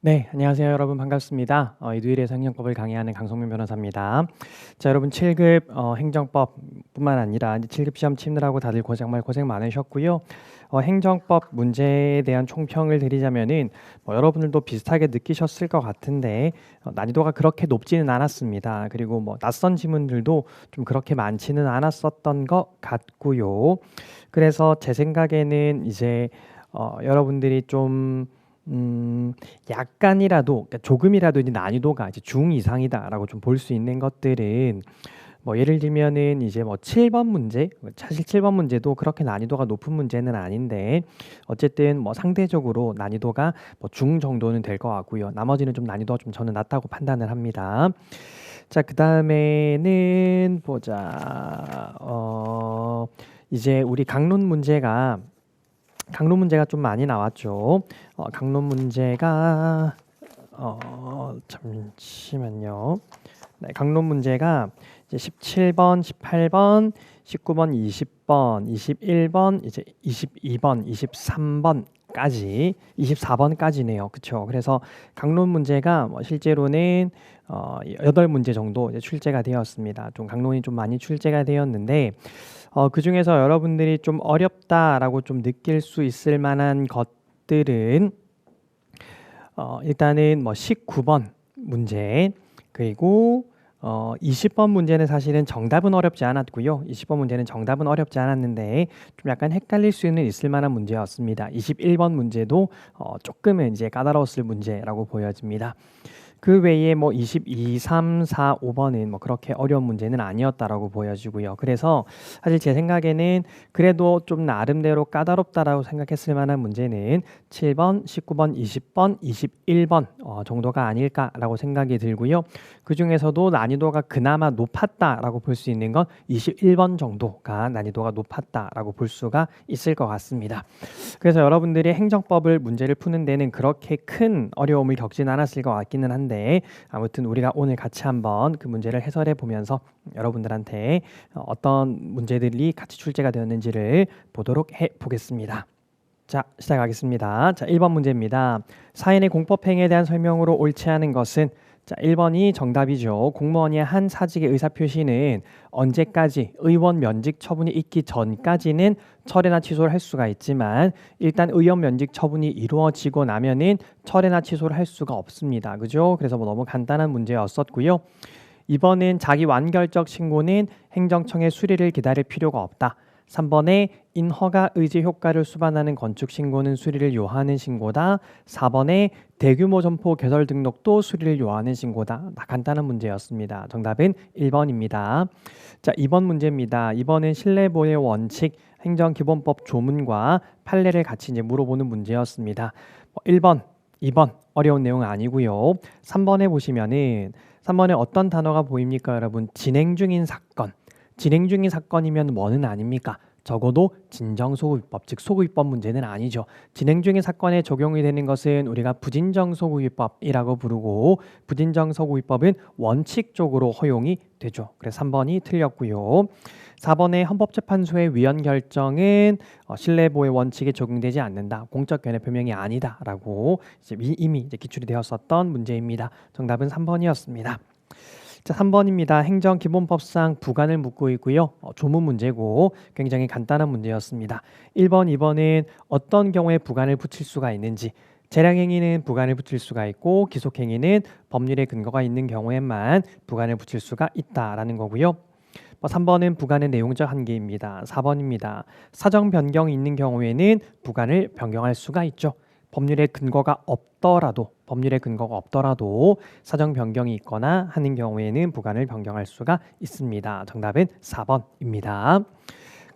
네, 안녕하세요 여러분 반갑습니다. 이두일에서 행정법을 강의하는 강성민 변호사입니다. 자, 여러분 7급 행정법뿐만 아니라 이제 7급 시험 치느라고 다들 정말 고생 많으셨고요. 행정법 문제에 대한 총평을 드리자면은 여러분들도 비슷하게 느끼셨을 것 같은데 난이도가 그렇게 높지는 않았습니다. 그리고 낯선 지문들도 좀 그렇게 많지는 않았었던 것 같고요. 그래서 제 생각에는 이제 여러분들이 좀 약간이라도 그러니까 조금이라도 이제 난이도가 이제 중 이상이다라고 좀 볼 수 있는 것들은 예를 들면은 이제 7번 문제, 사실 7번 문제도 그렇게 난이도가 높은 문제는 아닌데 어쨌든 상대적으로 난이도가 중 정도는 될 것 같고요. 나머지는 좀 난이도가 좀 저는 낮다고 판단을 합니다. 자, 그다음에는 보자. 이제 우리 강론 문제가 좀 많이 나왔죠. 강론 문제가 잠시만요. 네, 강론 문제가 이제 17번, 18번, 19번, 20번, 21번, 이제 22번, 23번까지, 24번까지네요. 그렇죠. 그래서 강론 문제가 실제로는 8문제 정도 이제 출제가 되었습니다. 좀 강론이 좀 많이 출제가 되었는데 그중에서 여러분들이 좀 어렵다라고 좀 느낄 수 있을 만한 것들은 일단은 19번 문제, 그리고 20번 문제는 사실은 정답은 어렵지 않았고요. 20번 문제는 정답은 어렵지 않았는데 좀 약간 헷갈릴 수는 있을 만한 문제였습니다. 21번 문제도 조금은 이제 까다로웠을 문제라고 보여집니다. 그 외에 22, 3, 4, 5번은 그렇게 어려운 문제는 아니었다라고 보여지고요. 그래서 사실 제 생각에는 그래도 좀 나름대로 까다롭다라고 생각했을 만한 문제는 7번, 19번, 20번, 21번 정도가 아닐까라고 생각이 들고요. 그 중에서도 난이도가 그나마 높았다라고 볼 수 있는 건 21번 정도가 난이도가 높았다라고 볼 수가 있을 것 같습니다. 그래서 여러분들이 행정법을 문제를 푸는 데는 그렇게 큰 어려움을 겪진 않았을 것 같기는 한데 아무튼 우리가 오늘 같이 한번 그 문제를 해설해 보면서 여러분들한테 어떤 문제들이 같이 출제가 되었는지를 보도록 해 보겠습니다. 자, 시작하겠습니다. 자, 1번 문제입니다. 사인의 공법행위에 대한 설명으로 옳지 않은 것은 자, 1번이 정답이죠. 공무원이 한 사직의 의사표시는 언제까지 의원 면직 처분이 있기 전까지는 철회나 취소를 할 수가 있지만 일단 의원 면직 처분이 이루어지고 나면은 철회나 취소를 할 수가 없습니다. 그죠? 그래서 너무 간단한 문제였었고요. 2번은 자기 완결적 신고는 행정청의 수리를 기다릴 필요가 없다. 3번에 인허가 의지 효과를 수반하는 건축 신고는 수리를 요하는 신고다. 4번에 대규모 점포 개설 등록도 수리를 요하는 신고다. 간단한 문제였습니다. 정답은 1번입니다. 자, 2번 문제입니다. 2번은 신뢰보호 원칙 행정기본법 조문과 판례를 같이 이제 물어보는 문제였습니다. 1번, 2번 어려운 내용은 아니고요. 3번에 보시면은 3번에 어떤 단어가 보입니까, 여러분? 진행 중인 사건. 진행 중인 사건이면 뭐는 아닙니까? 적어도 진정소구위법, 즉 소구위법 문제는 아니죠. 진행 중인 사건에 적용이 되는 것은 우리가 부진정소구위법이라고 부르고 부진정소구위법은 원칙적으로 허용이 되죠. 그래서 3번이 틀렸고요. 4번의 헌법재판소의 위헌 결정은 신뢰보호 원칙에 적용되지 않는다. 공적 견해 표명이 아니다라고 이미 기출이 되었었던 문제입니다. 정답은 3번이었습니다. 자, 3번입니다. 행정기본법상 부관을 묻고 있고요. 조문 문제고 굉장히 간단한 문제였습니다. 1번, 2번은 어떤 경우에 부관을 붙일 수가 있는지, 재량행위는 부관을 붙일 수가 있고 기속행위는 법률의 근거가 있는 경우에만 부관을 붙일 수가 있다라는 거고요. 3번은 부관의 내용적 한계입니다. 4번입니다. 사정 변경이 있는 경우에는 부관을 변경할 수가 있죠. 법률의 근거가 없더라도 사정 변경이 있거나 하는 경우에는 부관을 변경할 수가 있습니다. 정답은 4번입니다.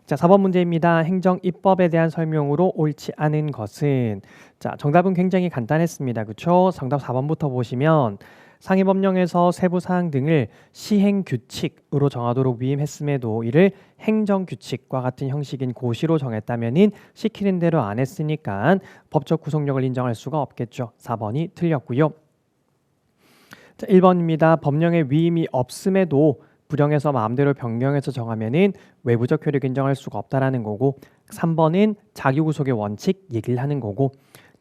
자, 4번 문제입니다. 행정입법에 대한 설명으로 옳지 않은 것은 자, 정답은 굉장히 간단했습니다. 그렇죠? 정답 4번부터 보시면 상위법령에서 세부사항 등을 시행규칙으로 정하도록 위임했음에도 이를 행정규칙과 같은 형식인 고시로 정했다면 시키는 대로 안 했으니까 법적 구속력을 인정할 수가 없겠죠. 4번이 틀렸고요. 자, 1번입니다. 법령에 위임이 없음에도 불령해서 마음대로 변경해서 정하면은 외부적 효력 인정할 수가 없다라는 거고, 3번은 자기구속의 원칙 얘기를 하는 거고,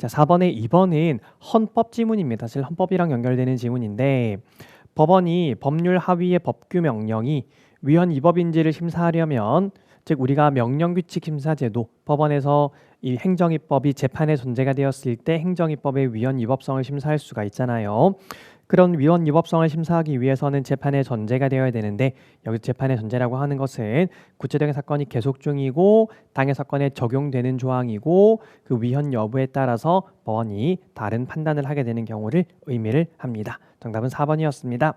자, 4번에 2번은 헌법 지문입니다. 사실 헌법이랑 연결되는 지문인데 법원이 법률 하위의 법규 명령이 위헌 위법인지를 심사하려면 즉 우리가 명령규칙 심사제도 법원에서 이 행정입법이 재판에 존재가 되었을 때 행정입법의 위헌 위법성을 심사할 수가 있잖아요. 그런 위헌 위법성을 심사하기 위해서는 재판에 전제가 되어야 되는데 여기 재판의 전제라고 하는 것은 구체적인 사건이 계속 중이고 당해 사건에 적용되는 조항이고 그 위헌 여부에 따라서 법원이 다른 판단을 하게 되는 경우를 의미를 합니다. 정답은 4번이었습니다.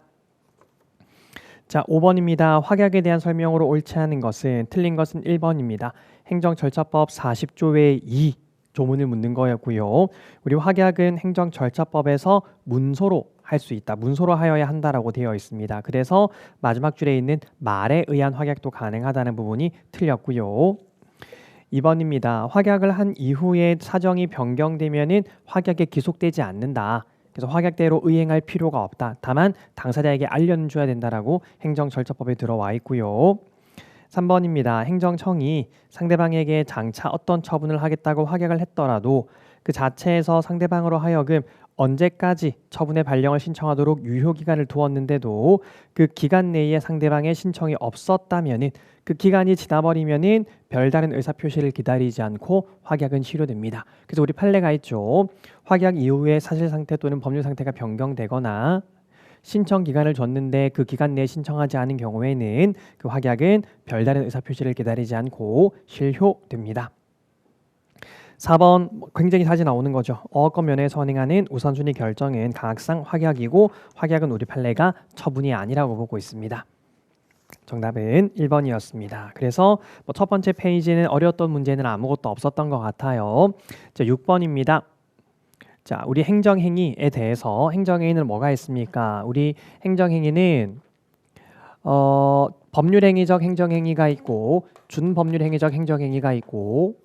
자, 5번입니다. 확약에 대한 설명으로 옳지 않은 것은 틀린 것은 1번입니다. 행정절차법 40조의 2 조문을 묻는 거였고요. 우리 확약은 행정절차법에서 문서로 할 수 있다. 문서로 하여야 한다라고 되어 있습니다. 그래서 마지막 줄에 있는 말에 의한 확약도 가능하다는 부분이 틀렸고요. 2번입니다. 확약을 한 이후에 사정이 변경되면은 확약에 기속되지 않는다. 그래서 확약대로 의행할 필요가 없다. 다만 당사자에게 알려줘야 된다라고 행정절차법에 들어와 있고요. 3번입니다. 행정청이 상대방에게 장차 어떤 처분을 하겠다고 확약을 했더라도 그 자체에서 상대방으로 하여금 언제까지 처분의 발령을 신청하도록 유효기간을 두었는데도 그 기간 내에 상대방의 신청이 없었다면은 그 기간이 지나버리면은 별다른 의사표시를 기다리지 않고 확약은 실효됩니다. 그래서 우리 판례가 있죠. 확약 이후에 사실상태 또는 법률상태가 변경되거나 신청 기간을 줬는데 그 기간 내에 신청하지 않은 경우에는 그 확약은 별다른 의사표시를 기다리지 않고 실효됩니다. 4번 굉장히 자주 나오는 거죠. 어권 면에서 선행하는 우선순위 결정은 강학상 확약이고 확약은 우리 판례가 처분이 아니라고 보고 있습니다. 정답은 1번이었습니다. 그래서 첫 번째 페이지는 어려웠던 문제는 아무것도 없었던 것 같아요. 자, 6번입니다. 자, 우리 행정행위에 대해서 행정행위는 뭐가 있습니까? 우리 행정행위는 법률행위적 행정행위가 있고 준법률행위적 행정행위가 있고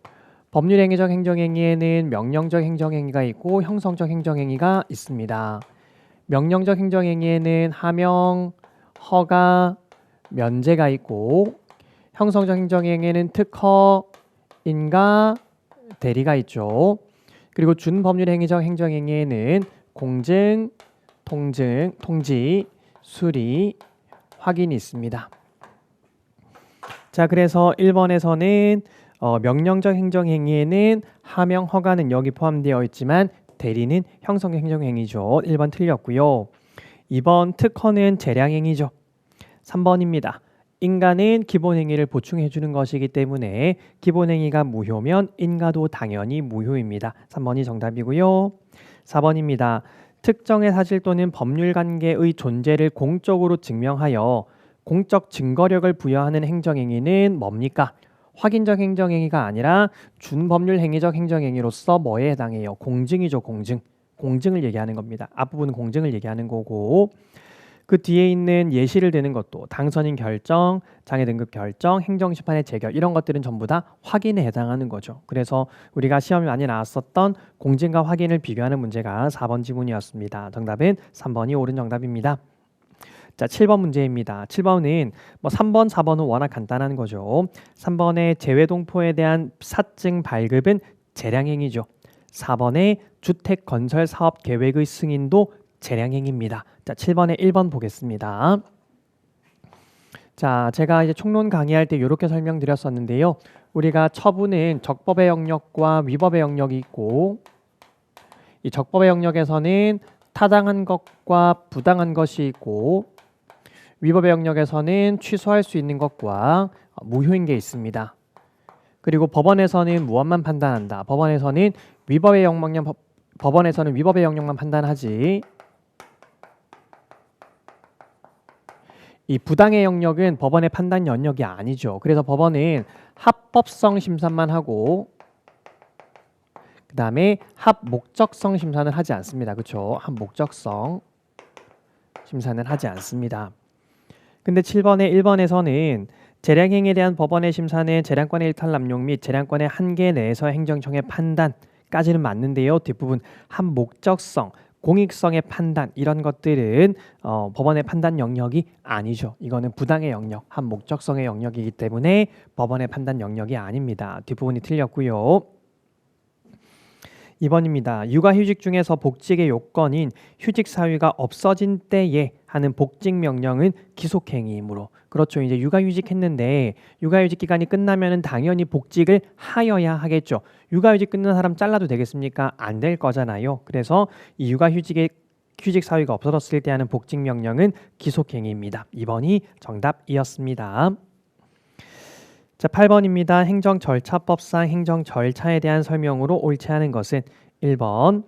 법률행위적 행정행위에는 명령적 행정행위가 있고 형성적 행정행위가 있습니다. 명령적 행정행위에는 하명, 허가, 면제가 있고 형성적 행정행위에는 특허, 인가, 대리가 있죠. 그리고 준법률행위적 행정행위에는 공증, 통지, 수리, 확인이 있습니다. 자, 그래서 1번에서는 명령적 행정행위에는 하명, 허가는 여기 포함되어 있지만 대리는 형성 행정행위죠. 1번 틀렸고요. 2번 특허는 재량행위죠. 3번입니다. 인가는 기본행위를 보충해 주는 것이기 때문에 기본행위가 무효면 인가도 당연히 무효입니다. 3번이 정답이고요. 4번입니다. 특정의 사실 또는 법률관계의 존재를 공적으로 증명하여 공적 증거력을 부여하는 행정행위는 뭡니까? 확인적 행정행위가 아니라 준법률 행위적 행정행위로서 뭐에 해당해요? 공증이죠. 공증을 얘기하는 겁니다. 앞부분은 공증을 얘기하는 거고 그 뒤에 있는 예시를 드는 것도 당선인 결정, 장애 등급 결정, 행정심판의 재결 이런 것들은 전부 다 확인에 해당하는 거죠. 그래서 우리가 시험에 많이 나왔었던 공증과 확인을 비교하는 문제가 4번 지문이었습니다. 정답은 3번이 옳은 정답입니다. 자, 7번 문제입니다. 7번은 3번, 4번은 워낙 간단한 거죠. 3번의 재외동포에 대한 사증 발급은 재량행위죠. 4번의 주택건설사업계획의 승인도 재량행위입니다. 자, 7번에 1번 보겠습니다. 자, 제가 이제 총론 강의할 때 이렇게 설명드렸었는데요. 우리가 처분은 적법의 영역과 위법의 영역이 있고 이 적법의 영역에서는 타당한 것과 부당한 것이 있고 위법의 영역에서는 취소할 수 있는 것과 무효인 게 있습니다. 그리고 법원에서는 무엇만 판단한다. 법원에서는 위법의 영역만 판단하지 이 부당의 영역은 법원의 판단 영역이 아니죠. 그래서 법원은 합법성 심사만 하고 그 다음에 합목적성 심사는 하지 않습니다. 그렇죠? 합목적성 심사는 하지 않습니다. 근데 7번에 1번에서는 재량행위에 대한 법원의 심사는 재량권의 일탈남용 및 재량권의 한계 내에서 행정청의 판단까지는 맞는데요. 뒷부분 합목적성, 공익성의 판단 이런 것들은 법원의 판단 영역이 아니죠. 이거는 부당의 영역, 합목적성의 영역이기 때문에 법원의 판단 영역이 아닙니다. 뒷부분이 틀렸고요. 2번입니다. 육아휴직 중에서 복직의 요건인 휴직 사유가 없어진 때에 하는 복직 명령은 기속행위이므로. 그렇죠. 이제 육아휴직 했는데 육아휴직 기간이 끝나면은 당연히 복직을 하여야 하겠죠. 육아휴직 끝난 사람 잘라도 되겠습니까? 안 될 거잖아요. 그래서 이 휴직 사유가 없어졌을 때 하는 복직 명령은 기속행위입니다. 2번이 정답이었습니다. 자, 8번입니다. 행정절차법상 행정절차에 대한 설명으로 옳지 않은 것은 1번.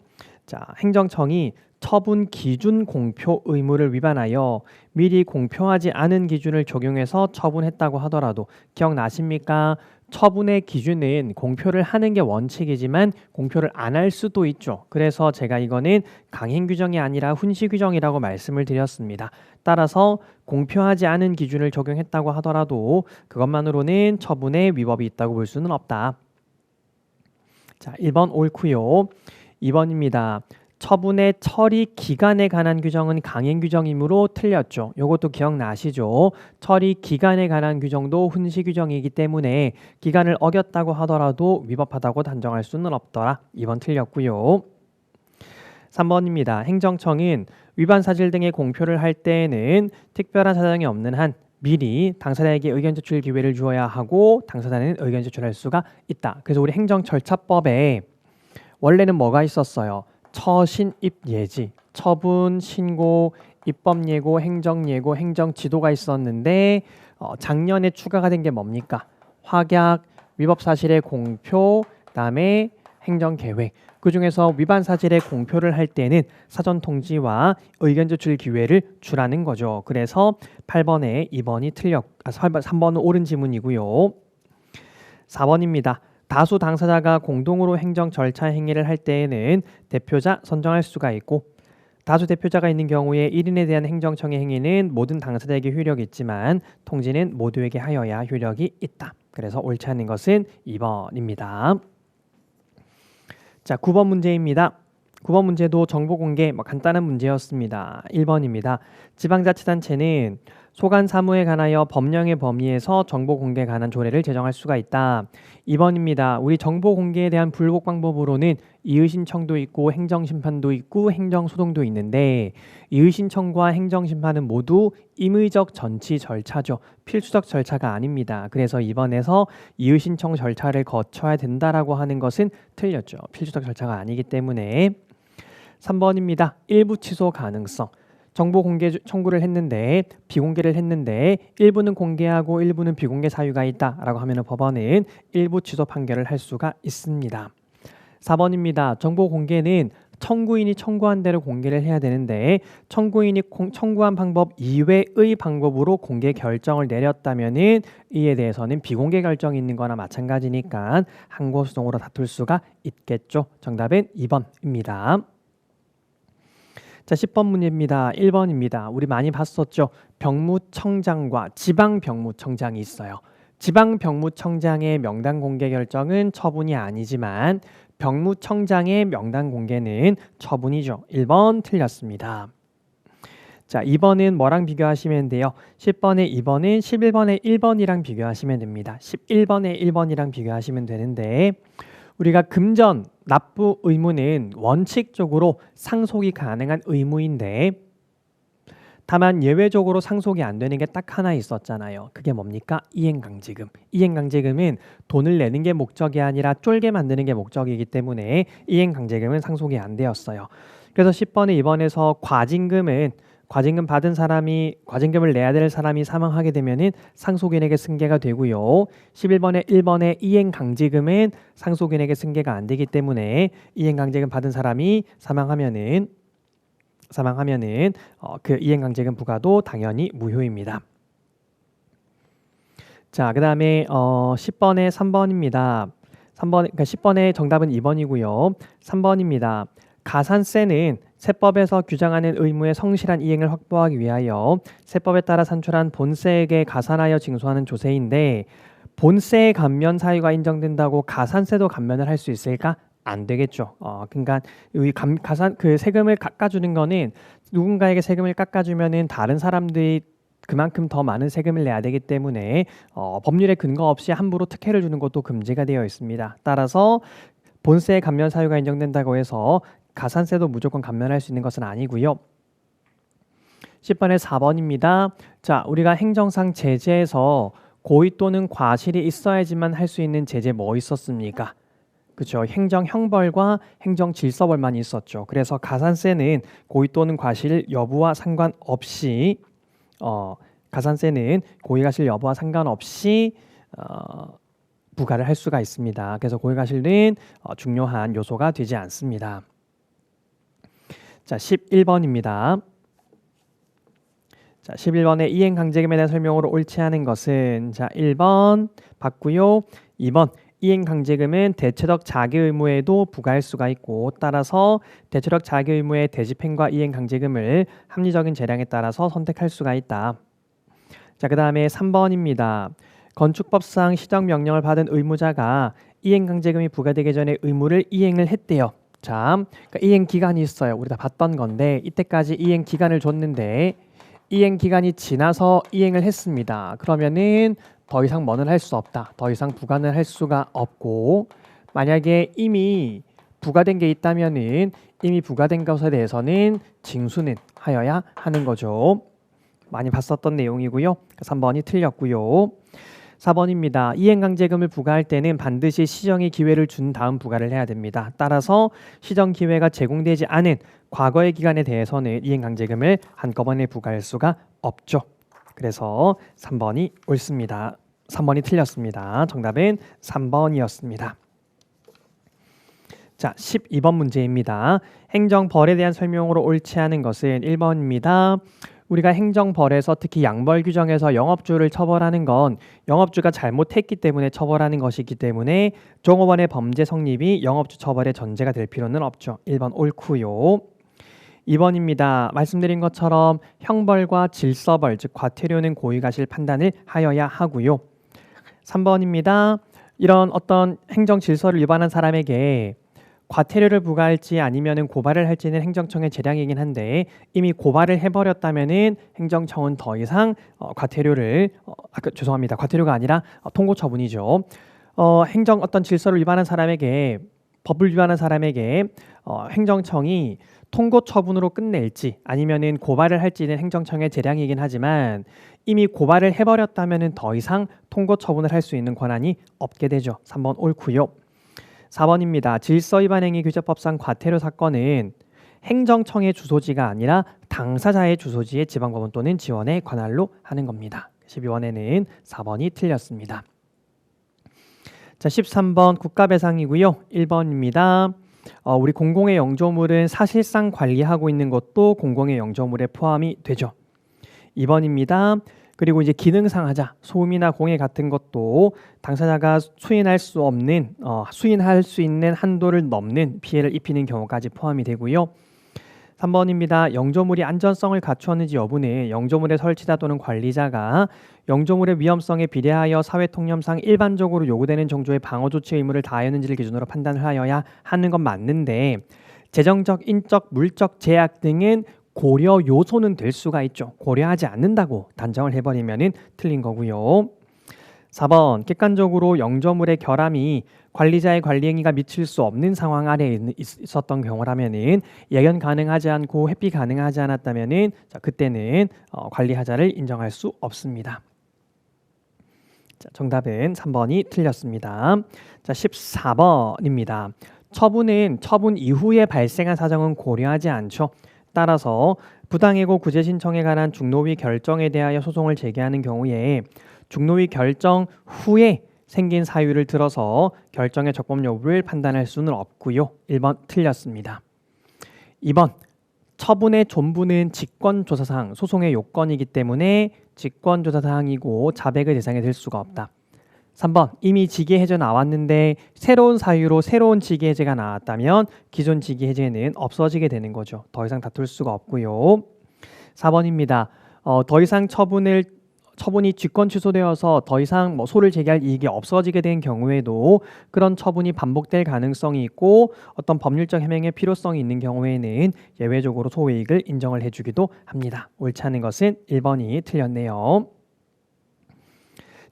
자, 행정청이 처분 기준 공표 의무를 위반하여 미리 공표하지 않은 기준을 적용해서 처분했다고 하더라도 기억나십니까? 처분의 기준은 공표를 하는 게 원칙이지만 공표를 안 할 수도 있죠. 그래서 제가 이거는 강행 규정이 아니라 훈시 규정이라고 말씀을 드렸습니다. 따라서 공표하지 않은 기준을 적용했다고 하더라도 그것만으로는 처분에 위법이 있다고 볼 수는 없다. 자, 1번 옳고요. 2번입니다. 처분의 처리 기간에 관한 규정은 강행 규정이므로 틀렸죠. 이것도 기억나시죠? 처리 기간에 관한 규정도 훈시 규정이기 때문에 기간을 어겼다고 하더라도 위법하다고 단정할 수는 없더라. 2번 틀렸고요. 3번입니다. 행정청은 위반 사실 등의 공표를 할 때에는 특별한 사정이 없는 한 미리 당사자에게 의견 제출 기회를 주어야 하고 당사자는 의견 제출할 수가 있다. 그래서 우리 행정절차법에 원래는 뭐가 있었어요? 처신입 예지, 처분, 신고, 입법 예고, 행정 예고, 행정 지도가 있었는데 작년에 추가가 된 게 뭡니까? 확약, 위법 사실의 공표, 그다음에 행정 계획. 그 중에서 위반 사실의 공표를 할 때는 사전 통지와 의견 제출 기회를 주라는 거죠. 그래서 8번에 3번은 옳은 지문이고요. 4번입니다. 다수 당사자가 공동으로 행정 절차 행위를 할 때에는 대표자 선정할 수가 있고 다수 대표자가 있는 경우에 1인에 대한 행정청의 행위는 모든 당사자에게 효력이 있지만 통지는 모두에게 하여야 효력이 있다. 그래서 옳지 않은 것은 2번입니다. 자, 9번 문제입니다. 9번 문제도 정보 공개 간단한 문제였습니다. 1번입니다. 지방자치단체는 소관 사무에 관하여 법령의 범위에서 정보 공개에 관한 조례를 제정할 수가 있다. 2번입니다. 우리 정보 공개에 대한 불복 방법으로는 이의신청도 있고 행정심판도 있고 행정소송도 있는데 이의신청과 행정심판은 모두 임의적 전치 절차죠. 필수적 절차가 아닙니다. 그래서 2번에서 이의신청 절차를 거쳐야 된다라고 하는 것은 틀렸죠. 필수적 절차가 아니기 때문에 3번입니다. 일부 취소 가능성. 정보 공개 청구를 했는데 비공개를 했는데 일부는 공개하고 일부는 비공개 사유가 있다라고 하면 법원은 일부 취소 판결을 할 수가 있습니다. 4번입니다. 정보 공개는 청구인이 청구한 대로 공개를 해야 되는데 청구인이 청구한 방법 이외의 방법으로 공개 결정을 내렸다면은 이에 대해서는 비공개 결정이 있는 거나 마찬가지니까 항고소송으로 다툴 수가 있겠죠. 정답은 2번입니다. 자, 10번 문제입니다. 1번입니다. 우리 많이 봤었죠. 병무청장과 지방병무청장이 있어요. 지방병무청장의 명단 공개 결정은 처분이 아니지만 병무청장의 명단 공개는 처분이죠. 1번 틀렸습니다. 자, 2번은 뭐랑 비교하시면 돼요? 10번에 2번은 11번에 1번이랑 비교하시면 됩니다. 11번에 1번이랑 비교하시면 되는데 우리가 금전 납부 의무는 원칙적으로 상속이 가능한 의무인데 다만 예외적으로 상속이 안 되는 게 딱 하나 있었잖아요. 그게 뭡니까? 이행강제금. 이행강제금은 돈을 내는 게 목적이 아니라 쫄게 만드는 게 목적이기 때문에 이행강제금은 상속이 안 되었어요. 그래서 10번에 2번에서 과징금 받은 사람이 과징금을 내야 될 사람이 사망하게 되면은 상속인에게 승계가 되고요. 11번에 1번의 이행강제금은 상속인에게 승계가 안 되기 때문에 이행강제금 받은 사람이 사망하면은 그 이행강제금 부과도 당연히 무효입니다. 자, 그다음에 10번에 3번입니다. 10번의 정답은 2번이고요. 3번입니다. 가산세는 세법에서 규정하는 의무의 성실한 이행을 확보하기 위하여 세법에 따라 산출한 본세에게 가산하여 징수하는 조세인데 본세의 감면 사유가 인정된다고 가산세도 감면을 할 수 있을까? 안 되겠죠. 그러니까 그 세금을 깎아주는 거는 누군가에게 세금을 깎아주면은 다른 사람들이 그만큼 더 많은 세금을 내야 되기 때문에 법률에 근거 없이 함부로 특혜를 주는 것도 금지가 되어 있습니다. 따라서 본세의 감면 사유가 인정된다고 해서 가산세도 무조건 감면할 수 있는 것은 아니고요. 10번에 4번입니다. 자, 우리가 행정상 제재에서 고의 또는 과실이 있어야지만 할 수 있는 제재 뭐 있었습니까? 그렇죠. 행정 형벌과 행정 질서벌만 있었죠. 그래서 가산세는 고의 또는 과실 여부와 상관없이 가산세는 고의 과실 여부와 상관없이 부과를 할 수가 있습니다. 그래서 고의 과실은 중요한 요소가 되지 않습니다. 자, 11번입니다. 자, 11번의 이행 강제금에 대한 설명으로 옳지 않은 것은 자, 1번 봤고요. 2번 이행 강제금은 대체적 자기 의무에도 부과할 수가 있고 따라서 대체적 자기 의무의 대집행과 이행 강제금을 합리적인 재량에 따라서 선택할 수가 있다. 자, 그다음에 3번입니다. 건축법상 시정 명령을 받은 의무자가 이행 강제금이 부과되기 전에 의무를 이행을 했대요. 자, 그러니까 이행 기간이 있어요. 우리 다 봤던 건데 이때까지 이행 기간을 줬는데 이행 기간이 지나서 이행을 했습니다. 그러면은 더 이상 뭐는 할 수 없다. 더 이상 부과는 할 수가 없고 만약에 이미 부과된 게 있다면은 이미 부과된 것에 대해서는 징수는 하여야 하는 거죠. 많이 봤었던 내용이고요. 3번이 틀렸고요. 4번입니다. 이행강제금을 부과할 때는 반드시 시정의 기회를 준 다음 부과를 해야 됩니다. 따라서 시정 기회가 제공되지 않은 과거의 기간에 대해서는 이행강제금을 한꺼번에 부과할 수가 없죠. 그래서 3번이 옳습니다. 3번이 틀렸습니다. 정답은 3번이었습니다. 자, 12번 문제입니다. 행정벌에 대한 설명으로 옳지 않은 것은 1번입니다. 우리가 행정벌에서 특히 양벌 규정에서 영업주를 처벌하는 건 영업주가 잘못했기 때문에 처벌하는 것이기 때문에 종업원의 범죄 성립이 영업주 처벌의 전제가 될 필요는 없죠. 1번 옳고요. 2번입니다. 말씀드린 것처럼 형벌과 질서벌, 즉 과태료는 고의과실 판단을 하여야 하고요. 3번입니다. 이런 어떤 행정 질서를 위반한 사람에게 과태료를 부과할지 아니면은 고발을 할지는 행정청의 재량이긴 한데 이미 고발을 해버렸다면은 행정청은 더 이상 과태료를 죄송합니다. 과태료가 아니라 통고 처분이죠. 행정 어떤 질서를 위반한 사람에게 법을 위반한 사람에게 행정청이 통고 처분으로 끝낼지 아니면은 고발을 할지는 행정청의 재량이긴 하지만 이미 고발을 해버렸다면은 더 이상 통고 처분을 할 수 있는 권한이 없게 되죠. 3번 옳고요. 4번입니다. 질서위반행위 규제법상 과태료 사건은 행정청의 주소지가 아니라 당사자의 주소지의 지방법원 또는 지원에 관할로 하는 겁니다. 12번에는 4번이 틀렸습니다. 자, 13번 국가배상이고요. 1번입니다. 우리 공공의 영조물은 사실상 관리하고 있는 것도 공공의 영조물에 포함이 되죠. 2번입니다. 그리고 이제 기능상 하자, 소음이나 공해 같은 것도 당사자가 수인할 수 없는, 수인할 수 있는 한도를 넘는 피해를 입히는 경우까지 포함이 되고요. 3번입니다. 영조물이 안전성을 갖추었는지 여부는 영조물의 설치자 또는 관리자가 영조물의 위험성에 비례하여 사회통념상 일반적으로 요구되는 정도의 방어조치 의무를 다하였는지를 기준으로 판단을 하여야 하는 건 맞는데 재정적, 인적, 물적 제약 등은 고려 요소는 될 수가 있죠. 고려하지 않는다고 단정을 해버리면 틀린 거고요. 4번 객관적으로 영조물의 결함이 관리자의 관리 행위가 미칠 수 없는 상황 아래에 있었던 경우라면은 예견 가능하지 않고 회피 가능하지 않았다면은 그때는 관리하자를 인정할 수 없습니다. 자, 정답은 3번이 틀렸습니다. 자, 14번입니다. 처분은 처분 이후에 발생한 사정은 고려하지 않죠. 따라서 부당해고 구제 신청에 관한 중노위 결정에 대하여 소송을 제기하는 경우에 중노위 결정 후에 생긴 사유를 들어서 결정의 적법 여부를 판단할 수는 없고요. 1번 틀렸습니다. 2번 처분의 존부는 직권조사사항, 소송의 요건이기 때문에 직권조사사항이고 자백의 대상이 될 수가 없다. 3번 이미 직위해제 나왔는데 새로운 사유로 새로운 직위해제가 나왔다면 기존 직위해제는 없어지게 되는 거죠. 더 이상 다툴 수가 없고요. 4번입니다. 더 이상 처분이 직권 취소되어서 더 이상 소를 제기할 이익이 없어지게 된 경우에도 그런 처분이 반복될 가능성이 있고 어떤 법률적 해명의 필요성이 있는 경우에는 예외적으로 소이익을 인정을 해주기도 합니다. 옳지 않은 것은 1번이 틀렸네요.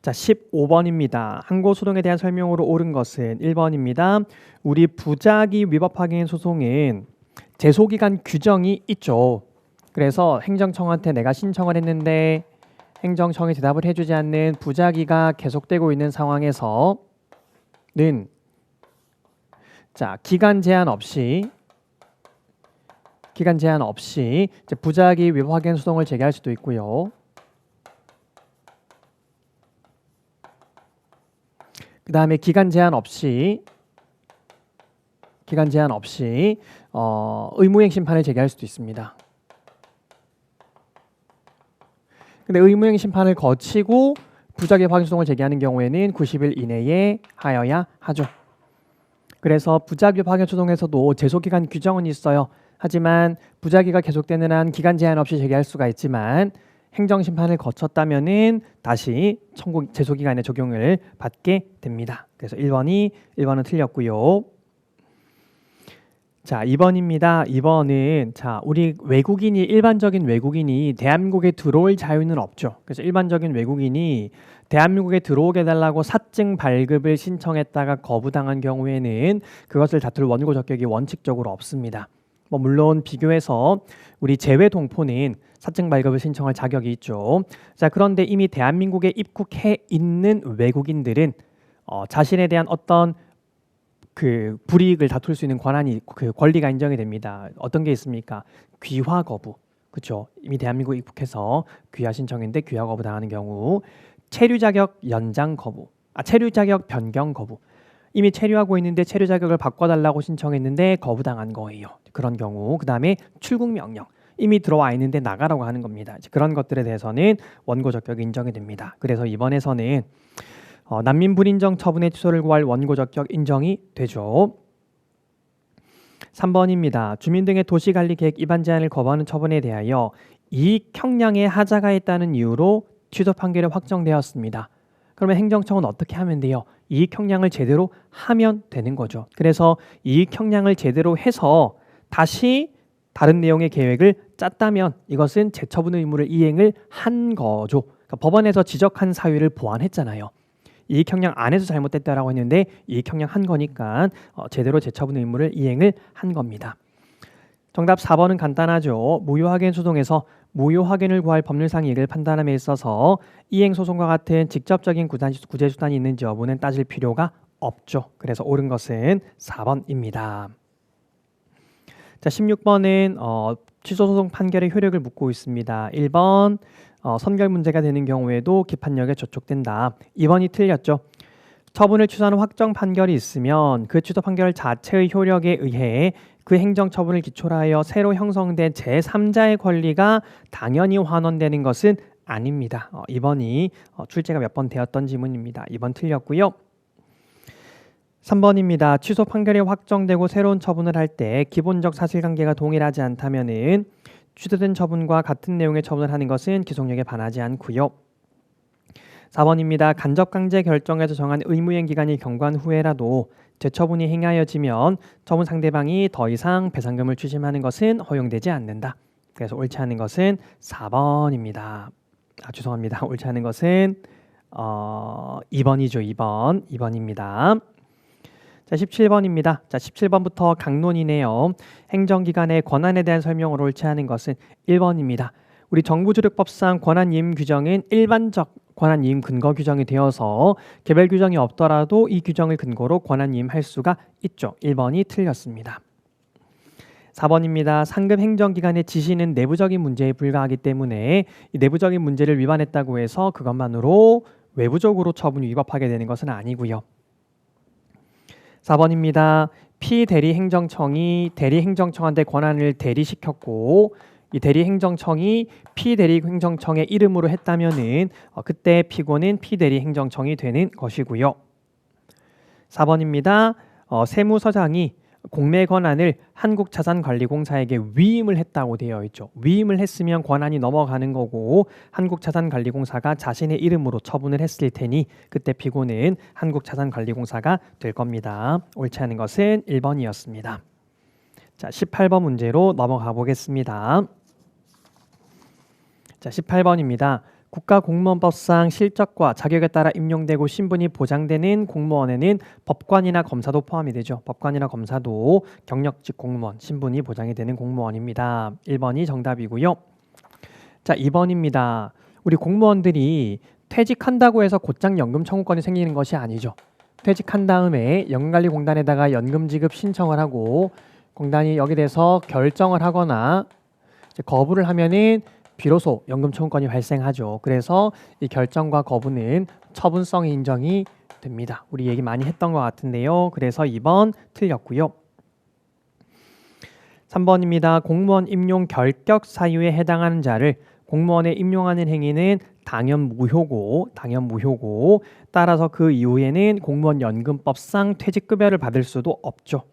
자, 15번입니다. 항고소송에 대한 설명으로 옳은 것은 1번입니다. 우리 부작위 위법확인 소송은 제소기간 규정이 있죠. 그래서 행정청한테 내가 신청을 했는데 행정청이 대답을 해주지 않는 부작위가 계속되고 있는 상황에서는 자, 기간 제한 없이 이제 부작위 위법확인 소송을 제기할 수도 있고요. 그 다음에 기간 제한 없이 의무행 심판을 제기할 수도 있습니다. 근데 의무행 심판을 거치고 부작위 확인 소송을 제기하는 경우에는 90일 이내에 하여야 하죠. 그래서 부작위 확인 소송에서도 제소기간 규정은 있어요. 하지만 부작위가 계속되는 한 기간 제한 없이 제기할 수가 있지만 행정심판을 거쳤다면은 다시 청구 제소기간의 적용을 받게 됩니다. 그래서 1번은 틀렸고요. 자, 2번입니다. 2번은 자, 우리 일반적인 외국인이 대한민국에 들어올 자유는 없죠. 그래서 일반적인 외국인이 대한민국에 들어오게 해달라고 사증 발급을 신청했다가 거부당한 경우에는 그것을 다툴 원고 적격이 원칙적으로 없습니다. 물론 비교해서 우리 재외 동포는 사증 발급을 신청할 자격이 있죠. 자, 그런데 이미 대한민국에 입국해 있는 외국인들은 자신에 대한 어떤 그 불이익을 다툴 수 있는 권리가 인정이 됩니다. 어떤 게 있습니까? 귀화 거부. 그렇죠. 이미 대한민국에 입국해서 귀화 신청인데 귀화 거부 당하는 경우, 체류 자격 연장 거부. 체류 자격 변경 거부. 이미 체류하고 있는데 체류 자격을 바꿔달라고 신청했는데 거부당한 거예요. 그런 경우. 그 다음에 출국 명령. 이미 들어와 있는데 나가라고 하는 겁니다. 그런 것들에 대해서는 원고 적격이 인정이 됩니다. 그래서 이번에서는 난민 불인정 처분의 취소를 구할 원고 적격 인정이 되죠. 3번입니다. 주민 등의 도시관리계획 위반 제한을 거부하는 처분에 대하여 이익 형량의 하자가 있다는 이유로 취소 판결이 확정되었습니다. 그러면 행정청은 어떻게 하면 돼요? 이익 형량을 제대로 하면 되는 거죠. 그래서 이익 형량을 제대로 해서 다시 다른 내용의 계획을 짰다면 이것은 재처분 의무를 이행을 한 거죠. 그러니까 법원에서 지적한 사유를 보완했잖아요. 이익 형량 안에서 잘못됐다라고 했는데 이익 형량 한 거니까 제대로 재처분 의무를 이행을 한 겁니다. 정답 4번은 간단하죠. 무효확인 소송에서 무효확인을 구할 법률상 이익을 판단함에 있어서 이행소송과 같은 직접적인 구제수단이 있는지 여부는 따질 필요가 없죠. 그래서 옳은 것은 4번입니다. 자, 16번은 취소소송 판결의 효력을 묻고 있습니다. 1번 선결 문제가 되는 경우에도 기판력에 저촉된다. 2번이 틀렸죠. 처분을 취소하는 확정 판결이 있으면 그 취소 판결 자체의 효력에 의해 그 행정처분을 기초로 하여 새로 형성된 제3자의 권리가 당연히 환원되는 것은 아닙니다. 2번이 출제가 몇 번 되었던 지문입니다. 2번 틀렸고요. 3번입니다. 취소 판결이 확정되고 새로운 처분을 할 때 기본적 사실관계가 동일하지 않다면은 취소된 처분과 같은 내용의 처분을 하는 것은 기속력에 반하지 않고요. 4번입니다. 간접강제 결정에서 정한 의무행 기간이 경과한 후에라도 재처분이 행하여지면 처분 상대방이 더 이상 배상금을 추심하는 것은 허용되지 않는다. 그래서 옳지 않은 것은 4번입니다. 죄송합니다. 옳지 않은 것은 2번이죠. 2번입니다. 자, 17번입니다. 자, 17번부터 강론이네요. 행정기관의 권한에 대한 설명으로 옳지 않은 것은 1번입니다. 우리 정부조력법상 권한이임 규정은 일반적 권한이임 근거 규정이 되어서 개별 규정이 없더라도 이 규정을 근거로 권한이임할 수가 있죠. 1번이 틀렸습니다. 4번입니다. 상급 행정기관의 지시는 내부적인 문제에 불과하기 때문에 이 내부적인 문제를 위반했다고 해서 그것만으로 외부적으로 처분이 위법하게 되는 것은 아니고요. 4번입니다. 피대리행정청이 대리행정청한테 권한을 대리시켰고 이 대리행정청이 피대리행정청의 이름으로 했다면은 그때 피고는 피대리행정청이 되는 것이고요. 4번입니다. 세무서장이 공매 권한을 한국자산관리공사에게 위임을 했다고 되어 있죠. 위임을 했으면 권한이 넘어가는 거고 한국자산관리공사가 자신의 이름으로 처분을 했을 테니 그때 피고는 한국자산관리공사가 될 겁니다. 옳지 않은 것은 1번이었습니다. 자, 18번 문제로 넘어가 보겠습니다. 자, 18번입니다. 국가공무원법상 실적과 자격에 따라 임용되고 신분이 보장되는 공무원에는 법관이나 검사도 포함이 되죠. 법관이나 검사도 경력직 공무원, 신분이 보장이 되는 공무원입니다. 1번이 정답이고요. 자, 2번입니다. 우리 공무원들이 퇴직한다고 해서 곧장 연금 청구권이 생기는 것이 아니죠. 퇴직한 다음에 연금관리공단에다가 연금 지급 신청을 하고 공단이 여기에 대해서 결정을 하거나 이제 거부를 하면은 비로소 연금 청구권이 발생하죠. 그래서 이 결정과 거부는 처분성이 인정이 됩니다. 우리 얘기 많이 했던 것 같은데요. 그래서 2번 틀렸고요. 3번입니다. 공무원 임용 결격 사유에 해당하는 자를 공무원에 임용하는 행위는 당연 무효고 따라서 그 이후에는 공무원 연금법상 퇴직급여를 받을 수도 없죠.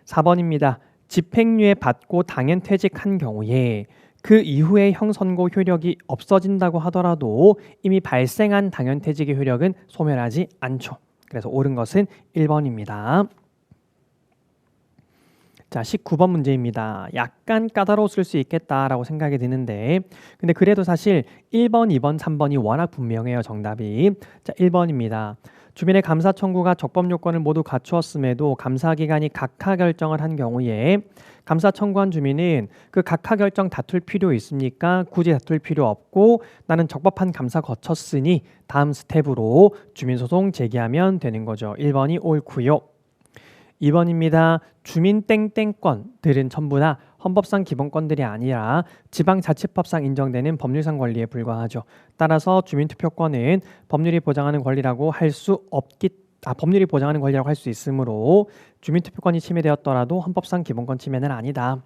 4번입니다. 집행유예 받고 당연 퇴직한 경우에 그 이후에 형선고 효력이 없어진다고 하더라도 이미 발생한 당연퇴직의 효력은 소멸하지 않죠. 그래서 옳은 것은 1번입니다. 자, 19번 문제입니다. 약간 까다로웠을 수 있겠다라고 생각이 드는데 근데 그래도 사실 1번, 2번, 3번이 워낙 분명해요. 정답이. 자, 1번입니다. 주민의 감사 청구가 적법 요건을 모두 갖추었음에도 감사기관이 각하 결정을 한 경우에 감사 청구한 주민은 그 각하 결정 다툴 필요 있습니까? 굳이 다툴 필요 없고 나는 적법한 감사 거쳤으니 다음 스텝으로 주민소송 제기하면 되는 거죠. 1번이 옳고요. 2번입니다. 주민 땡땡권들은 전부 다 헌법상 기본권들이 아니라 지방자치법상 인정되는 법률상 권리에 불과하죠. 따라서 주민투표권은 법률이 보장하는 권리라고 할 수 법률이 보장하는 권리라고 할 수 있으므로 주민투표권이 침해되었더라도 헌법상 기본권 침해는 아니다.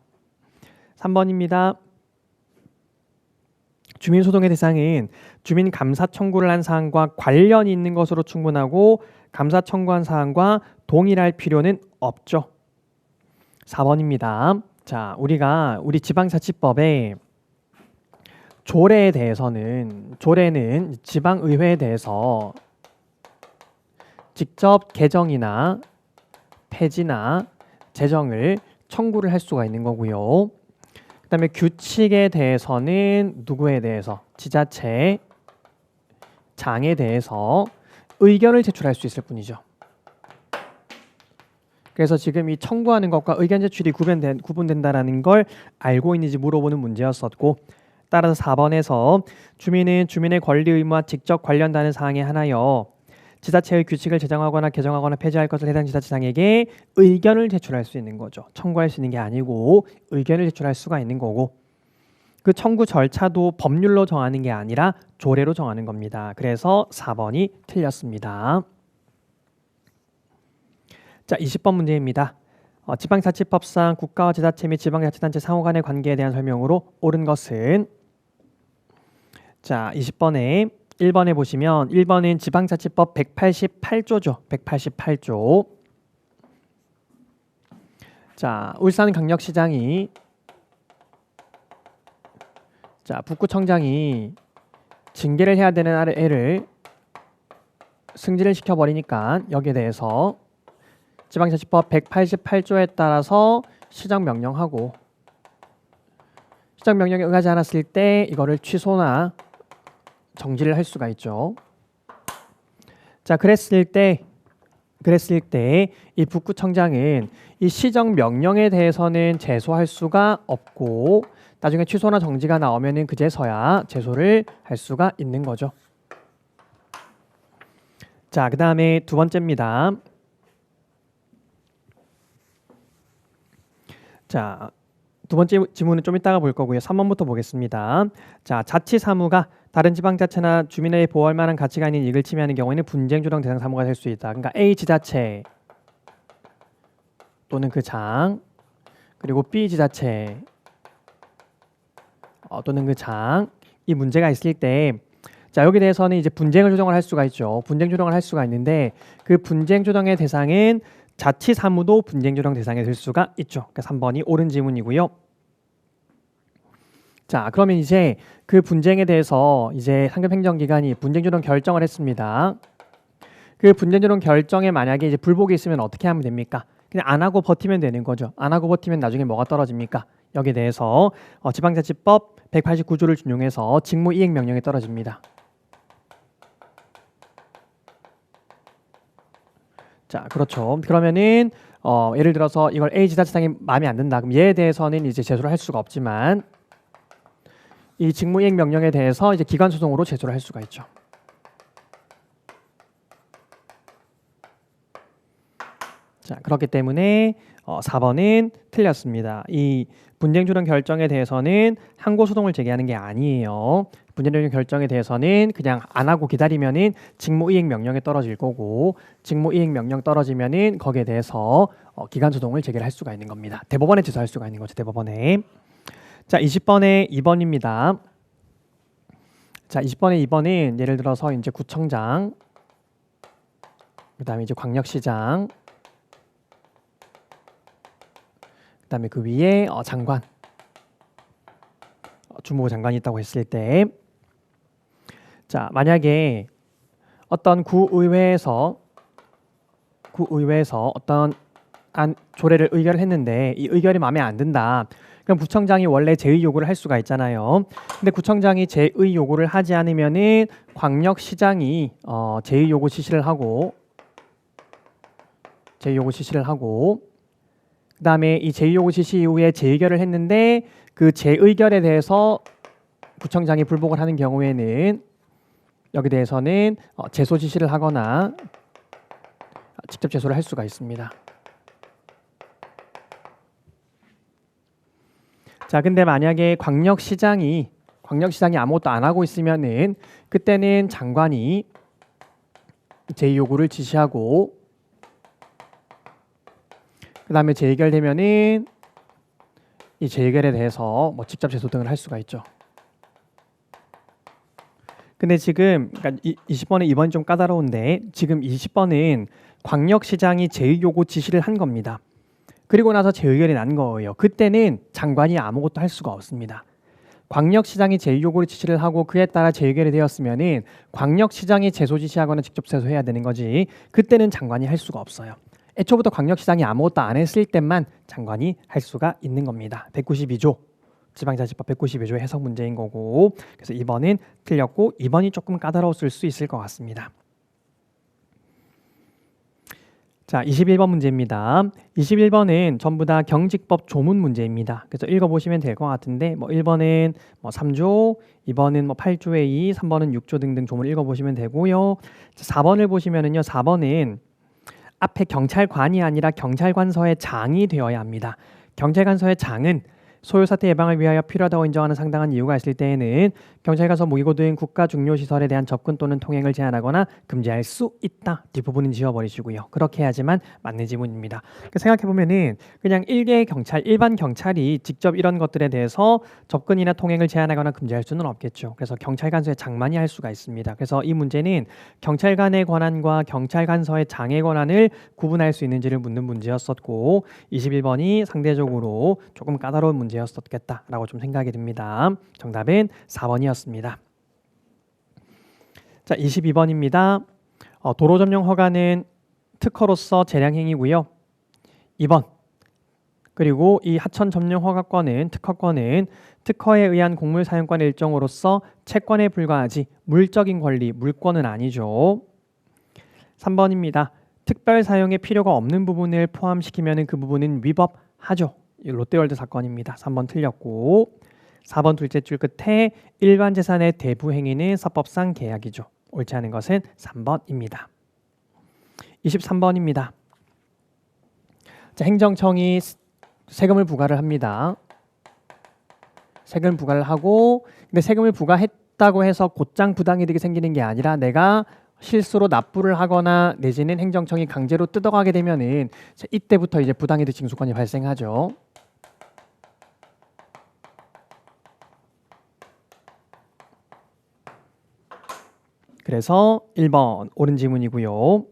3번입니다. 주민소송의 대상은 주민 감사 청구를 한 사항과 관련이 있는 것으로 충분하고 감사 청구한 사항과 동일할 필요는 없죠. 4번입니다. 자, 우리 지방자치법에 조례는 지방의회에 대해서 직접 개정이나 폐지나 제정을 청구를 할 수가 있는 거고요. 그 다음에 규칙에 대해서는 누구에 대해서? 지자체 장에 대해서 의견을 제출할 수 있을 뿐이죠. 그래서 지금 이 청구하는 것과 의견 제출이 구분된다라는 걸 알고 있는지 물어보는 문제였었고 따라서 4번에서 주민은 주민의 권리 의무와 직접 관련되는 사항에 한하여 지자체의 규칙을 제정하거나 개정하거나 폐지할 것을 해당 지자체장에게 의견을 제출할 수 있는 거죠. 청구할 수 있는 게 아니고 의견을 제출할 수가 있는 거고 그 청구 절차도 법률로 정하는 게 아니라 조례로 정하는 겁니다. 그래서 4번이 틀렸습니다. 자, 20번 문제입니다. 지방자치법상 국가와 지자체 및 지방자치단체 상호 간의 관계에 대한 설명으로 옳은 것은 자, 20번에 1번에 보시면 1번은 지방자치법 188조죠. 188조. 자, 울산광역시장이 북구청장이 징계를 해야 되는 애를 승진을 시켜버리니까 여기에 대해서 지방자치법 188조에 따라서 시정명령하고 시정명령에 응하지 않았을 때 이거를 취소나 정지를 할 수가 있죠. 자, 그랬을 때 이 북구청장은 이 시정명령에 대해서는 제소할 수가 없고 나중에 취소나 정지가 나오면은 그제서야 제소를 할 수가 있는 거죠. 자, 그 다음에 두 번째입니다. 자, 두 번째 지문은 좀 이따가 볼 거고요. 3번부터 보겠습니다. 자, 자치사무가 다른 지방자치나 주민에게 보호할 만한 가치가 있는 이익을 침해하는 경우에는 분쟁조정 대상 사무가 될 수 있다. 그러니까 A 지자체 또는 그 장 그리고 B 지자체 또는 그 장 이 문제가 있을 때 자, 여기 대해서는 이제 분쟁을 조정을 할 수가 있죠. 분쟁 조정을 할 수가 있는데 그 분쟁 조정의 대상은 자치사무도 분쟁 조정 대상이 될 수가 있죠. 그러니까 3번이 옳은 지문이고요. 자, 그러면 이제 그 분쟁에 대해서 이제 상급행정기관이 분쟁 조정 결정을 했습니다. 그 분쟁 조정 결정에 만약에 이제 불복이 있으면 어떻게 하면 됩니까? 그냥 안 하고 버티면 되는 거죠. 안 하고 버티면 나중에 뭐가 떨어집니까? 여기에 대해서 지방자치법 189조를 준용해서 직무이행 명령이 떨어집니다. 자, 그렇죠. 그러면은 예를 들어서 이걸 A지자체장이 마음에 안 든다. 그럼 얘에 대해서는 이제 제소를 할 수가 없지만 이 직무이행 명령에 대해서 이제 기관소송으로 제소를 할 수가 있죠. 자, 그렇기 때문에 4번은 틀렸습니다. 이 분쟁조정 결정에 대해서는 항고소송을 제기하는 게 아니에요. 분쟁조정 결정에 대해서는 그냥 안 하고 기다리면은 직무이행 명령에 떨어질 거고, 직무이행 명령 떨어지면은 거기에 대해서 기관소송을 제기를 할 수가 있는 겁니다. 대법원에 제소할 수가 있는 거죠. 대법원에. 자, 20번에 2번입니다. 자, 20번에 2번은 예를 들어서 이제 구청장, 그다음에 이제 광역시장, 그다음에 그 위에 장관, 주무부 장관이 있다고 했을 때, 자, 만약에 어떤 구의회에서 어떤 조례를 의결을 했는데 이 의결이 마음에 안 든다. 그럼 구청장이 원래 제의 요구를 할 수가 있잖아요. 근데 구청장이 제의 요구를 하지 않으면은 광역시장이 제의 요구 지시를 하고 그다음에 이 제의 요구 지시 이후에 재의결을 했는데 그 재의결에 대해서 구청장이 불복을 하는 경우에는 여기 대해서는 제소 지시를 하거나 직접 제소를 할 수가 있습니다. 자, 근데 만약에 광역시장이 아무것도 안 하고 있으면은 그때는 장관이 제의 요구를 지시하고 그다음에 재의결되면은 이 재의결에 대해서 직접 제소 등을 할 수가 있죠. 근데 지금 그러니까 20번에 2번이 좀 까다로운데 지금 20번은 광역시장이 제의 요구 지시를 한 겁니다. 그리고 나서 재의결이 난 거예요. 그때는 장관이 아무것도 할 수가 없습니다. 광역시장이 제의 요구를 지시를 하고 그에 따라 재의결이 되었으면은 광역시장이 제소 지시하거나 직접 제소해야 되는 거지. 그때는 장관이 할 수가 없어요. 애초부터 광역시장이 아무것도 안 했을 때만 장관이 할 수가 있는 겁니다. 192조 지방자치법 192조 해석 문제인 거고, 그래서 2번은 틀렸고 2번이 조금 까다로웠을 수 있을 것 같습니다. 자, 21번 문제입니다. 21번은 전부 다 경직법 조문 문제입니다. 그래서 읽어보시면 될 것 같은데 1번은 3조, 2번은 8조의 2, 3번은 6조 등등 조문 읽어보시면 되고요. 4번을 보시면은요. 4번은 앞에 경찰관이 아니라 경찰관서의 장이 되어야 합니다. 경찰관서의 장은 소요사태 예방을 위하여 필요하다고 인정하는 상당한 이유가 있을 때에는 경찰관서 무기고 등 국가 중요시설에 대한 접근 또는 통행을 제한하거나 금지할 수 있다. 뒷부분은 지워버리시고요. 그렇게 해야지만 맞는 지문입니다. 생각해보면은 그냥 일반 경찰이 직접 이런 것들에 대해서 접근이나 통행을 제한하거나 금지할 수는 없겠죠. 그래서 경찰관서의 장만이 할 수가 있습니다. 그래서 이 문제는 경찰관의 권한과 경찰관서의 장의 권한을 구분할 수 있는지를 묻는 문제였었고 21번이 상대적으로 조금 까다로운 문제였었겠다라고 좀 생각이 듭니다. 정답은 4번이었습니다. 자, 22번입니다. 도로 점령 허가는 특허로서 재량행위고요. 2번. 그리고 이 하천 점령 허가권은 특허권은 특허에 의한 곡물 사용권 일정으로서 채권에 불과하지 물적인 권리, 물권은 아니죠. 3번입니다. 특별 사용에 필요가 없는 부분을 포함시키면 그 부분은 위법하죠. 롯데월드 사건입니다. 3번 틀렸고 4번 둘째 줄 끝에 일반 재산의 대부 행위는 사법상 계약이죠. 옳지 않은 것은 3번입니다. 23번입니다. 자, 행정청이 세금을 부과를 합니다. 세금을 부과를 하고 근데 세금을 부과했다고 해서 곧장 부당이득이 생기는 게 아니라 내가 실수로 납부를 하거나 내지는 행정청이 강제로 뜯어가게 되면은 이때부터 이제 부당이득 징수권이 발생하죠. 그래서 1번 옳은 지문이고요.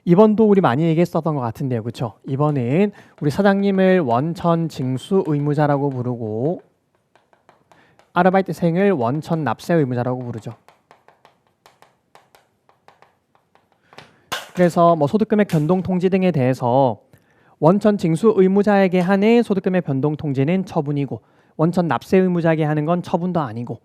2번도 우리 많이 얘기했었던 것 같은데요. 그렇죠? 2번은 우리 사장님을 원천 징수 의무자라고 부르고 아르바이트생을 원천 납세 의무자라고 부르죠. 그래서 소득금액 변동 통지 등에 대해서 원천 징수 의무자에게 하는 소득금액 변동 통지는 처분이고 원천 납세 의무자에게 하는 건 처분도 아니고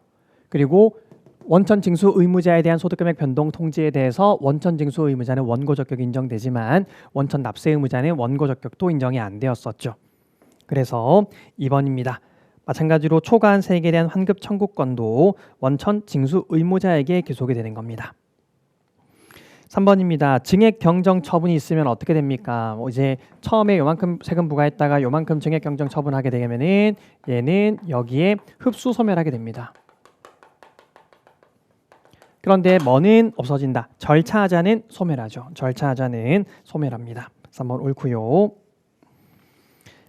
그리고 원천 징수 의무자에 대한 소득금액 변동 통지에 대해서 원천 징수 의무자는 원고 적격이 인정되지만 원천 납세 의무자는 원고 적격도 인정이 안 되었었죠. 그래서 2번입니다. 마찬가지로 초과한 세액에 대한 환급 청구권도 원천 징수 의무자에게 기속이 되는 겁니다. 3번입니다. 증액 경정 처분이 있으면 어떻게 됩니까? 이제 처음에 요만큼 세금 부과했다가 요만큼 증액 경정 처분하게 되면은 얘는 여기에 흡수 소멸하게 됩니다. 그런데 뭐는 없어진다. 절차하자는 소멸하죠. 절차하자는 소멸합니다. 3번 옳고요.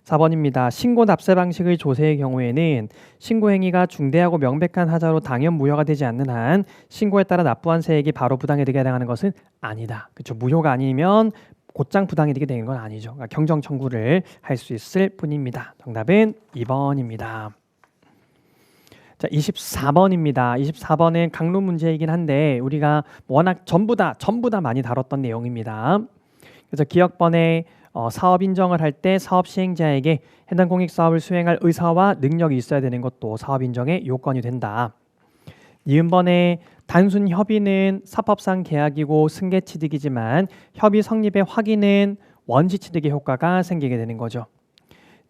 4번입니다. 신고 납세 방식의 조세의 경우에는 신고 행위가 중대하고 명백한 하자로 당연 무효가 되지 않는 한 신고에 따라 납부한 세액이 바로 부당이득에 해당하는 것은 아니다. 그렇죠. 무효가 아니면 곧장 부당이득이 되는 건 아니죠. 그러니까 경정 청구를 할 수 있을 뿐입니다. 정답은 2번입니다. 자, 24번입니다. 24번은 강론 문제이긴 한데 우리가 워낙 전부 다 많이 다뤘던 내용입니다. 그래서 기억번에 사업 인정을 할 때 사업 시행자에게 해당 공익 사업을 수행할 의사와 능력이 있어야 되는 것도 사업 인정의 요건이 된다. 니은번에 단순 협의는 사법상 계약이고 승계 취득이지만 협의 성립의 확인은 원시 취득의 효과가 생기게 되는 거죠.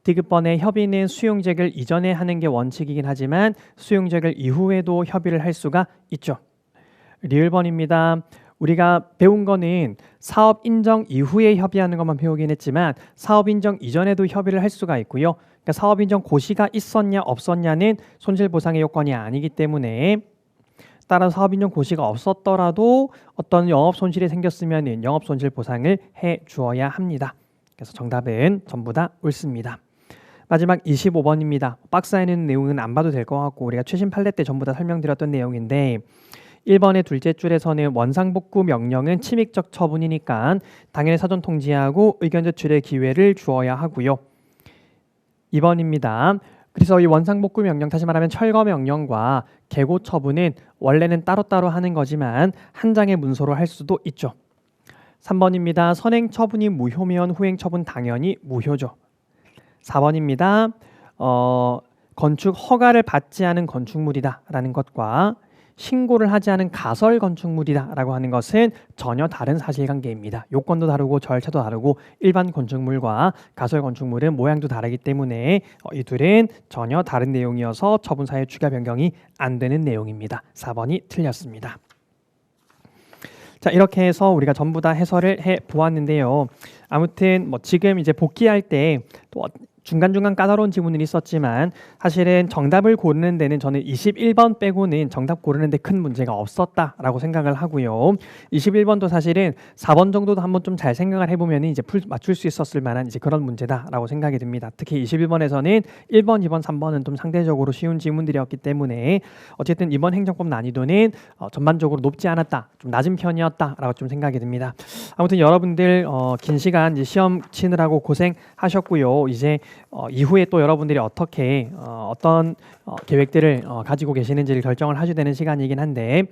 디귿번에 협의는 수용재결 이전에 하는 게 원칙이긴 하지만 수용재결 이후에도 협의를 할 수가 있죠. 리을번입니다. 우리가 배운 거는 사업 인정 이후에 협의하는 것만 배우긴 했지만 사업 인정 이전에도 협의를 할 수가 있고요. 그러니까 사업 인정 고시가 있었냐 없었냐는 손실보상의 요건이 아니기 때문에 따라서 사업 인정 고시가 없었더라도 어떤 영업 손실이 생겼으면 영업 손실 보상을 해 주어야 합니다. 그래서 정답은 전부 다 옳습니다. 마지막 25번입니다. 박스에 있는 내용은 안 봐도 될 것 같고 우리가 최신 판례 때 전부 다 설명드렸던 내용인데 1번의 둘째 줄에서는 원상복구 명령은 침익적 처분이니까 당연히 사전 통지하고 의견 제출의 기회를 주어야 하고요. 2번입니다. 그래서 이 원상복구 명령, 다시 말하면 철거 명령과 개고 처분은 원래는 따로따로 하는 거지만 한 장의 문서로 할 수도 있죠. 3번입니다. 선행 처분이 무효면 후행 처분 당연히 무효죠. 4번입니다. 건축 허가를 받지 않은 건축물이다라는 것과 신고를 하지 않은 가설 건축물이다라고 하는 것은 전혀 다른 사실관계입니다. 요건도 다르고 절차도 다르고 일반 건축물과 가설 건축물은 모양도 다르기 때문에 이 둘은 전혀 다른 내용이어서 처분사의 추가 변경이 안 되는 내용입니다. 4번이 틀렸습니다. 자, 이렇게 해서 우리가 전부 다 해설을 해 보았는데요. 아무튼 지금 이제 복귀할 때 또 중간중간 까다로운 지문이 있었지만 사실은 정답을 고르는 데는 저는 21번 빼고는 정답 고르는 데 큰 문제가 없었다라고 생각을 하고요. 21번도 사실은 4번 정도도 한번 좀 잘 생각을 해보면 이제 맞출 수 있었을 만한 이제 그런 문제다라고 생각이 듭니다. 특히 21번에서는 1번, 2번, 3번은 좀 상대적으로 쉬운 지문들이었기 때문에 어쨌든 이번 행정법 난이도는 전반적으로 높지 않았다, 좀 낮은 편이었다라고 좀 생각이 듭니다. 아무튼 여러분들 긴 시간 이제 시험 치느라고 고생하셨고요. 이제 이후에 또 여러분들이 어떻게 어떤 계획들을 가지고 계시는지를 결정을 하셔야 되는 시간이긴 한데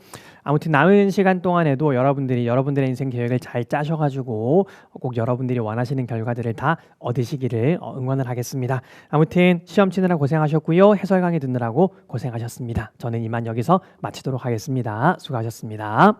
아무튼 남은 시간 동안에도 여러분들이 여러분들의 인생 계획을 잘 짜셔가지고 꼭 여러분들이 원하시는 결과들을 다 얻으시기를 응원을 하겠습니다. 아무튼 시험 치느라 고생하셨고요. 해설 강의 듣느라고 고생하셨습니다. 저는 이만 여기서 마치도록 하겠습니다. 수고하셨습니다.